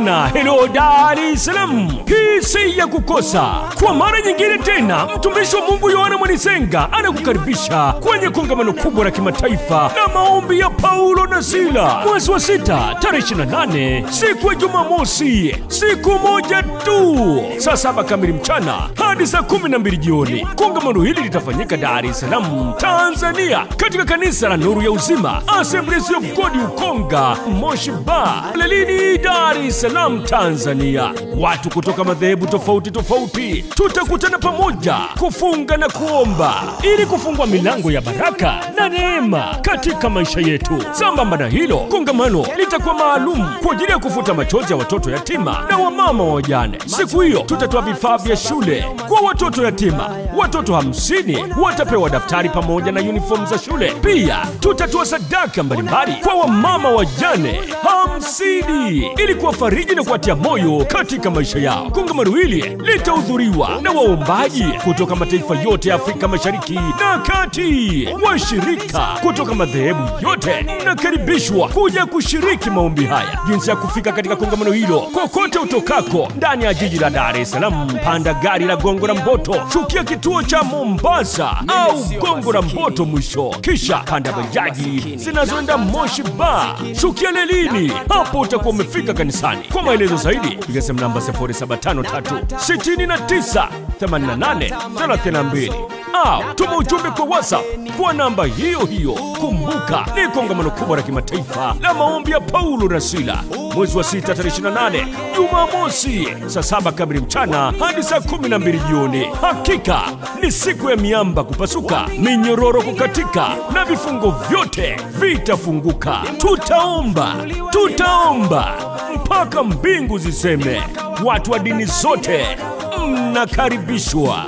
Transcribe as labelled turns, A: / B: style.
A: tena. Hello Dar es Salaam, hii si ya kukosa. Kwa mara nyingine tena, mtumishi wa Mungu Yohana Mwanisenga anakukaribisha kwenye kongamano kubwa la kimataifa na maombi ya Paulo na Sila, mwezi wa 6 tarehe 28, siku ya Jumamosi. Siku moja tu, saa 7 kamili mchana hadi saa 12 jioni. Kongamano hili litafanyika Dar es Salaam, Tanzania, katika kanisa la Nuru ya Uzima Assemblies of God Ukonga Moshi Bar, Lelini, Dar es Salaam, Tanzania. Watu kutoka madhehebu tofauti tutakutana pamoja kufunga na kuomba ili kufungua milango ya baraka na neema katika maisha yetu. Sambamba na hilo, kongamano litakuwa maalum kwa ajili ya kufuta machozi ya watoto yatima na wamama wajane. Siku hiyo tutatoa vifaa vya shule kwa watoto yatima. Watoto 50 watapewa daftari pamoja na uniform za shule. Pia tutatoa sadaka mbalimbali kwa wamama wajane 50 ili kuwafariji na kuwatia moyo katika maisha yao. Kongamano hili litahudhuriwa na waombaji kutoka mataifa yote ya Afrika Mashariki na Kati. Washirika kutoka madhehebu yote mnakaribishwa kuja kushiriki maombi haya. Jinsi ya kufika katika kongamano hilo: kokote utokako ndani ya jiji la Dar es Salaam, panda gari la Gongo la Mboto, shukia kituo cha Mombasa au Gongo la Mboto mwisho, kisha panda bajaji zinazoenda Moshi Bar, shukia Lelini. Hapo utakuwa umefika kanisani. Kwa maelezo zaidi piga simu namba 0753 69 88 32 au tuma ujumbe kwa WhatsApp kwa namba hiyo. Kumbuka, ni kongamano kubwa la kimataifa la maombi ya Paulo na Sila, mwezi wa 6 tarehe 28, Jumamosi, saa 7 kamili mchana hadi saa 12 jioni. Hakika ni siku ya miamba kupasuka, minyororo kukatika na vifungo vyote vitafunguka. Tutaomba mpaka mbingu ziseme. Watu wa dini zote mnakaribishwa.